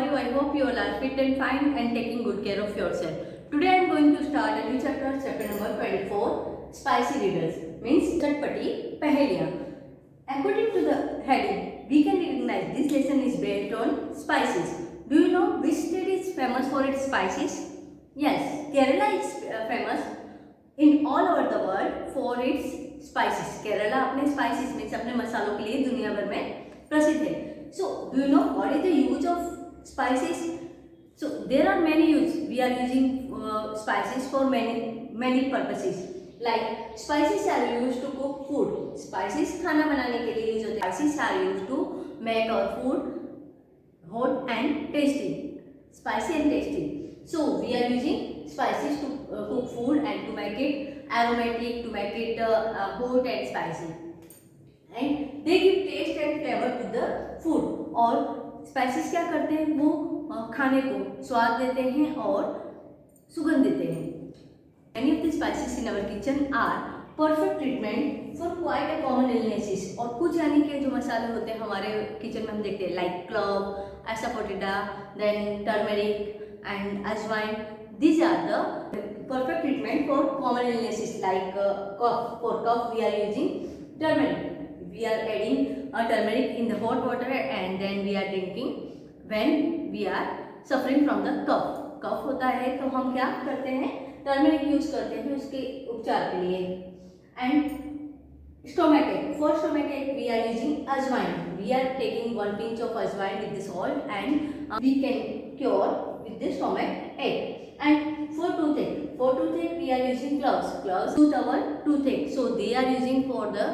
you? I hope you all are fit and fine and taking good care of yourself. Today I am going to start a new chapter, chapter number 24, spicy riddles, means chatpati paheliyan. According to the heading, we can recognize this lesson is based on spices. Do you know which state is famous for its spices? Yes, Kerala is famous in all over the world for its spices. Kerala अपने spices means अपने मसालों के लिए दुनिया भर में प्रसिद्ध है. So, do you know what is the use of spices? So, there are many uses. We are using spices for many purposes. Like spices are used to cook food. Spices खाना बनाने के लिए use होते हैं. Spices are used to make our food hot and tasty. Spicy and tasty. So, we are using spices to cook food and to make it aromatic, to make it hot and spicy. And they give taste and flavor to the food. और spices क्या करते हैं, वो खाने को स्वाद देते हैं और सुगंध देते हैं. Many of the spices in our kitchen are perfect treatment for quite a common illnesses. और कुछ यानी कि जो मसाले होते हैं हमारे किचन में हम देखते हैं like clove, asafoetida, then turmeric and ajwain. These are the perfect treatment for common illnesses like cough. For cough we are using turmeric. We are adding turmeric in the hot water and then we are drinking when we are suffering from the cough. cough होता है तो हम क्या करते हैं, turmeric use करते हैं उसके उपचार के लिए. एंड स्टोमक एक, फॉर स्टोमक एक we are using ajwain. We are taking 1 pinch of ajwain with the salt and we can cure with the stomach ache. And for toothache we are using cloves. Cloves soothe our toothache, so they are using for the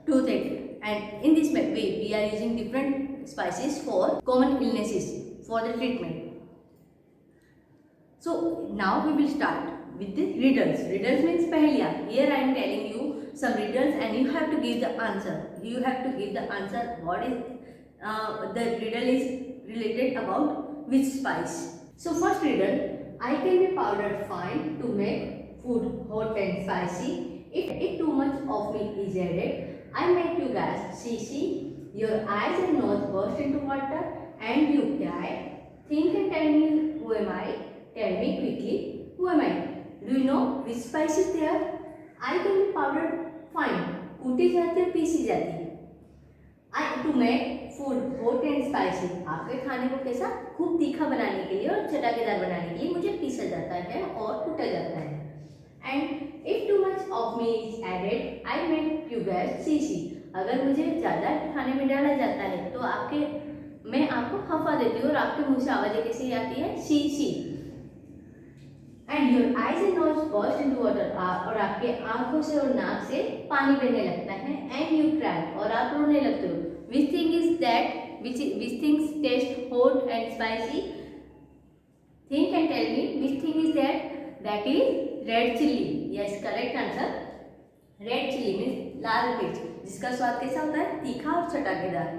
toothache. And in this way we are using different spices for common illnesses for the treatment. So now we will start with the riddles. Riddles means paheliyan. Here I am telling you some riddles and you have to give the answer. You have to give the answer what is the riddle is related about which spice. So first riddle, I can be powdered fine to make food hot and spicy. If too much of me is added, I make you guys see, your eyes and nose burst into water and you cry. Think and tell me who am I? Tell me quickly who am I? Do you know which spice is there? I can be powdered fine. कूटी जाती है, PC जाती है. I to make food hot and spicy. आपके खाने को कैसा खूब तीखा बनाने के लिए और चटाकेदार बनाने के लिए मुझे पीसा जाता है और कूटा जाता है. And if too much of me is added, I make you guys see. अगर मुझे ज़्यादा खाने में डाला जाता है तो मैं आपको हवा देती हूँ और आपके मुंह से आवाज़ें कैसी आती है, सी. And your eyes and nose burst into water. और आपके आंखों से और नाक से पानी बहने लगता है. And you cry और आप रोने लगते हो. Which thing is that? Which things taste hot and spicy? Think and tell me which thing is that? That is red chilli. Yes, correct answer. Red chilli means लाल मिर्च, जिसका स्वाद कैसा होता है, तीखा और चटाकेदार.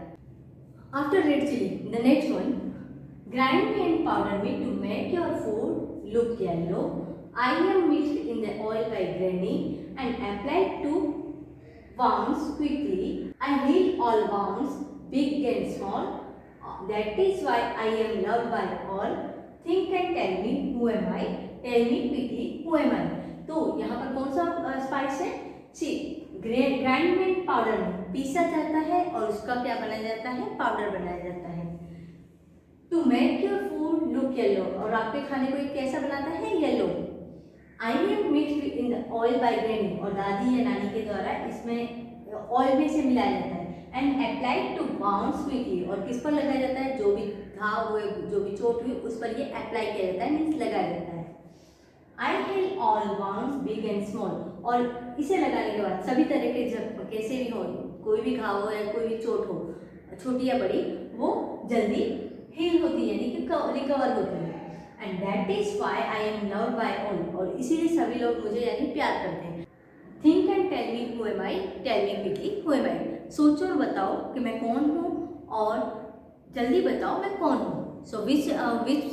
After red chilli, the next one, grind me and powder me to make your food look yellow. I am mixed in the oil by graining and applied to wounds quickly. I heal all wounds, big and small. That is why I am loved by all. Think and tell me who am I? Tell me quickly who am I? तो यहाँ पर कौन सा spice है? सी, grind में powder में पीसा जाता है और उसका क्या बनाया जाता है, पाउडर बनाया जाता है. To make your food look yellow, और आपके खाने को एक कैसा बनाता है, yellow. I am mixed in the oil by grinding, और दादी या नानी के द्वारा इसमें ऑयल में से मिलाया जाता है. And applied to bounce quickly, और किस पर लगाया जाता है, जो भी घाव हुए, जो भी चोट हुई उस पर ये अप्लाई किया जाता है, मीन्स लगाया जाता है. I heal all wounds big and small, और इसे लगाने के बाद सभी तरह के जब कैसे भी हो, कोई भी घाव हो या कोई भी चोट हो, छोटी या बड़ी, वो जल्दी हील होती है, यानी कि रिकवर होती है. And that is why I am loved by all, और इसीलिए सभी लोग मुझे यानी प्यार करते हैं. Think and tell me who am I, tell me quickly who am I. सोचो और बताओ कि मैं कौन हूँ और जल्दी बताओ मैं कौन हूँ. So which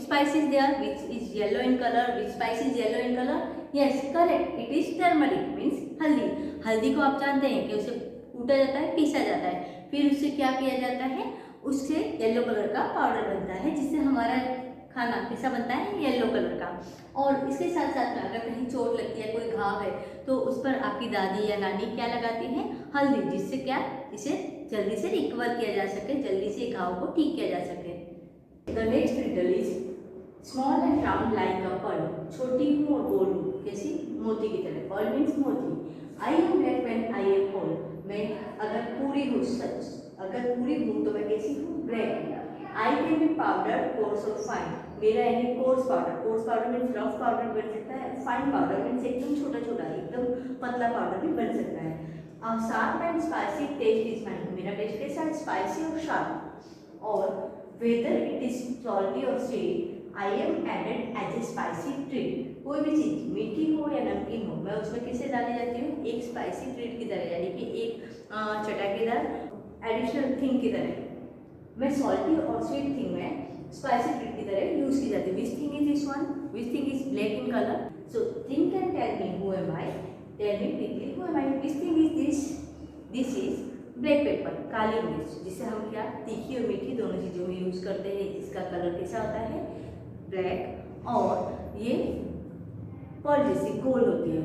spice is there? Which is yellow in color? Which spice is yellow in color? Yes, correct. It is turmeric, means हल्दी. हल्दी को आप जानते हैं कि उसे कूटा जाता है, पीसा जाता है, फिर उसे क्या किया जाता है, उससे येलो कलर का पाउडर बनता है, जिससे हमारा खाना कैसा बनता है, येलो कलर का। और इसके साथ साथ में अगर कहीं चोट लगती है, कोई घाव है, तो उस पर आपकी दादी या नानी क्या लगाती हैं, हल्दी, जिससे क्या इसे जल्दी से रिकवर किया जा सके, जल्दी से घाव को ठीक किया जा सके। The next riddle is small and round like a pearl. छोटी हूँ और गोल हूँ, कैसी, मोती की तरह। पर्ल मीन्स मोती। I am black when I am whole. मैं अगर पूरी हूँ, अगर पूरी हूँ तो मैं कैसी हूँ, black. I can be powder, course और फाइन। मेरा यानी course powder means rough powder बन सकता है, फाइन पाउडर मीन्स एकदम छोटा छोटा, एकदम पतला पाउडर भी बन सकता है। Sharp and spicy taste is mine. मेरा टेस्ट कैसा है, स्पाइसी और शार्प। और वेदर इट इज सॉल्टी और sweet, I am added as a spicy treat. कोई भी चीज़ मीठी हो या नमकीन हो, मैं उसमें किसे डाली जाती हूँ, एक स्पाइसी ट्रीट की तरह, यानी कि एक चटाकेदार एडिशनल थिंग की तरह। मैं सॉल्टी और स्वीट थिंग में स्पाइसी ट्रीट की तरह यूज की जाती है। Which thing is this one, which thing is black in colour. So think and tell me who am I, tell me quickly who am I. Which thing is this, this is black pepper, काली मिर्च, जिसे हम क्या तीखी और मीठी दोनों चीज़ों में यूज करते हैं। इसका कलर कैसा होता है, ब्लैक, और ये पर्ल जैसी गोल होती है।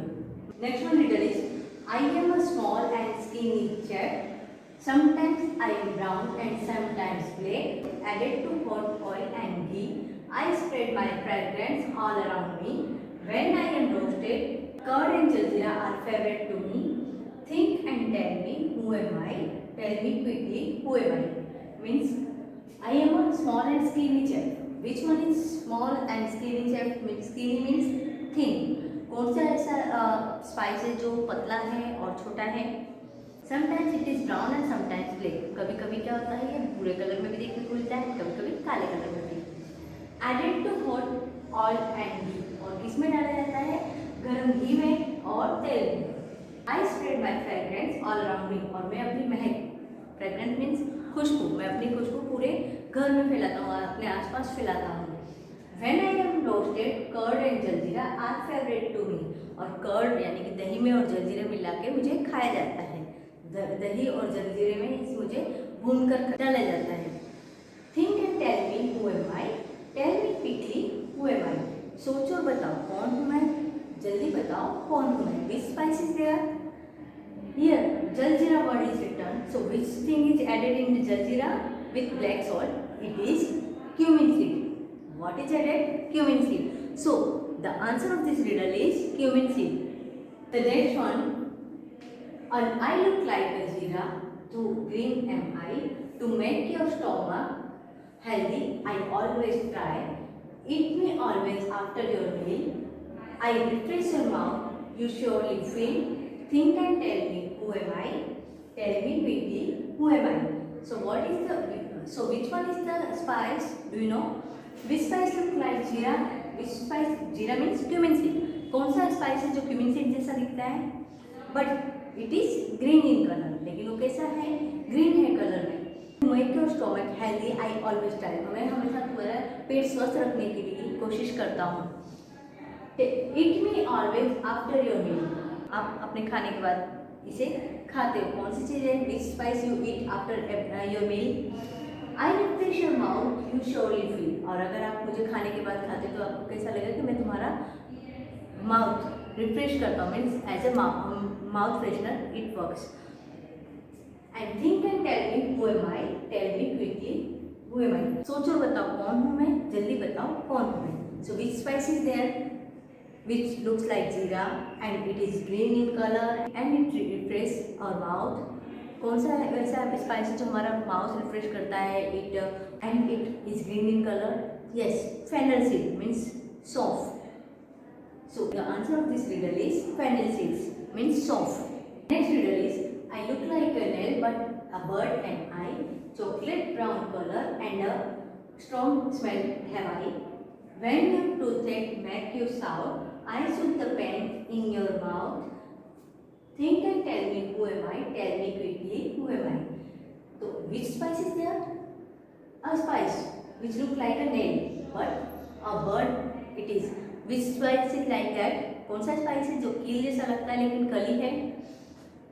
Next one riddle is I am a small and skinny chap, sometimes I am brown and sometimes black, added to hot oil and ghee. I spread my fragrance all around me. When I am roasted, curd and jaljeera are favorite to me. Think and tell me who am I? Tell me quickly who am I? Means I am a small and skinny chap. Which one is small and skinny chap? Skinny means thin. कौन सा ऐसा spice है जो पतला है और छोटा है? Sometimes it is brown and sometimes black. कभी कभी क्या होता है, ये भूरे कलर में भी देखने को मिलता है, कभी कभी काले कलर में भी। Added to hot oil and ghee, और किस में डाला जाता है, गर्म घी में और तेल में। I spread my fragrance all around me, और मैं अपनी महक, फ्रेग्रेंस मीन्स खुशबू, मैं अपनी खुशबू पूरे घर में फैलाता हूँ, अपने आसपास फैलाता हूँ। When I am roasted, curd and jaljeera are favorite to me. और कर्ड यानी कि दही में और जलजीरे मिला के मुझे खाया जाता है। दही और जलजीरे में इस मुझे भूनकर डाला जाता है। Think and tell me who am I? Tell me quickly who am I? सोचो बताओ कौन हूँ मैं, जल्दी बताओ कौन हूँ मैं। Which spice is there? Here, jaljeera word is written. So which thing is added in the jaljeera with black salt? It is cumin seed. What is added? Cumin seed. So the answer of this riddle is cumin seed. The next one, and I look like a jeera, too green am I. To make your stomach healthy, I always try. Eat me always after your meal. I refresh your mouth, you surely feel. Think and tell me who am I? Tell me quickly who am I? So what is the, so which one is the spice? Do you know? Which spice look like जीरा? Which spice? जीरा means cumin seed. कौन सा spice है जो cumin seed जैसा दिखता है? But it is green in color. लेकिन वो कैसा है? Green है कलर में। To make your stomach healthy, I always try. मैं हमेशा तुम्हारा पेट स्वस्थ रखने के लिए कोशिश करता हूँ। Eat me always after your meal. आप अपने खाने के बाद इसे खाते हो। कौन सी चीज़ है? Which spice you eat after your meal? I refresh your mouth, you surely feel. और अगर आप मुझे खाने के बाद खाते हो तो आपको कैसा लगेगा कि मैं तुम्हारा माउथ रिफ्रेश करता हूँ, means as a mouth freshener it works. And think and tell me who am I, tell me quickly who am I. सोचो बताओ कौन हूँ मैं, जल्दी बताओ कौन हूँ मैं। So which spice is there which looks like jeera and it is green in color and it refresh our mouth. कौन सा वैसा स्पाइस जो हमारा माउथ रिफ्रेश करता है, it and it is green in colour? Yes, fennel seed means saunf. So the answer of this riddle is fennel seeds means saunf. Next riddle is I look like a nail but a bird am I. Chocolate brown color and a strong smell have I. When your toothache make you sour, I shoot the pen in your mouth. Think and tell me who am I? Tell me quickly who am I? So which spice is there? A spice which look like a nail, but a bird it is. Which spice is like that? कौन सा spice है जो कील जैसा लगता है लेकिन कली है?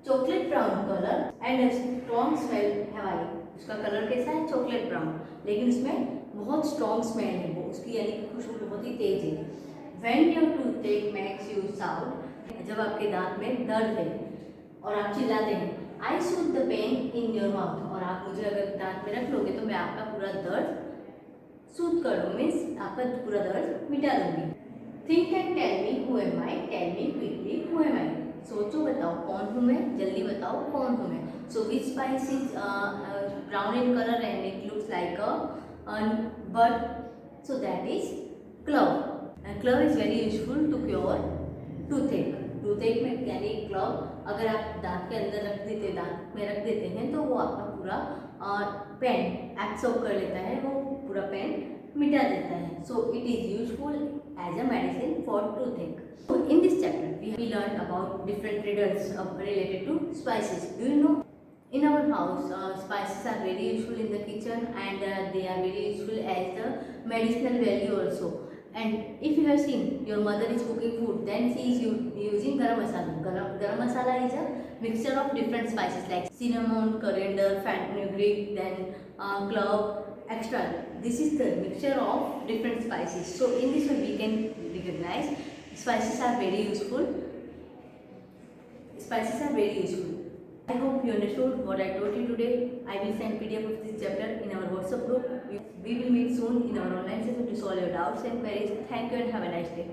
Chocolate brown color and a strong smell have I. उसका कलर कैसा है, चॉकलेट ब्राउन, लेकिन उसमें बहुत स्ट्रॉन्ग स्मेल है, वो उसकी यानी कि खुशबू बहुत ही तेज है। व्हेन योर टूथपेक मेक्स यू साउंड, जब आपके दांत में दर्द है और आप चिल्लाते हैं, I soothe the pain in your mouth, और आप मुझे अगर दांत में रख लोगे तो मैं आपका पूरा दर्द सूद कर दूँ, मीन्स आपका पूरा दर्द मिटा दूंगी। Think and tell me who am I, tell me quickly who am I, सोचो बताओ कौन हूँ मैं, जल्दी बताओ कौन हूँ मैं। So which spice is brown in colour and it looks like a bird, so that is clove. Clove is very useful to cure toothache. Toothache में यानी क्लव अगर आप दांत के अंदर रख देते, दांत में रख देते हैं, तो वो आपका पूरा पेन एब्सॉर्ब कर लेता है, वो पूरा पेन मिटा देता है। So it is useful as a medicine for toothache. So in this chapter we learned about different riddles related to spices. Do you know, in our house spices are very useful in the kitchen, and they are very useful as the medicinal value also. And if you have seen your mother is cooking food, then she is using garam masala. Garam masala is a mixture of different spices like cinnamon, coriander, fenugreek, then clove, extra. This is the mixture of different spices. So in this way we can recognize spices are very useful. Spices are very useful. I hope you understood what I taught you today. I will send PDF of this chapter in our WhatsApp group. We will meet soon in our online session to solve your doubts and queries. Thank you and have a nice day.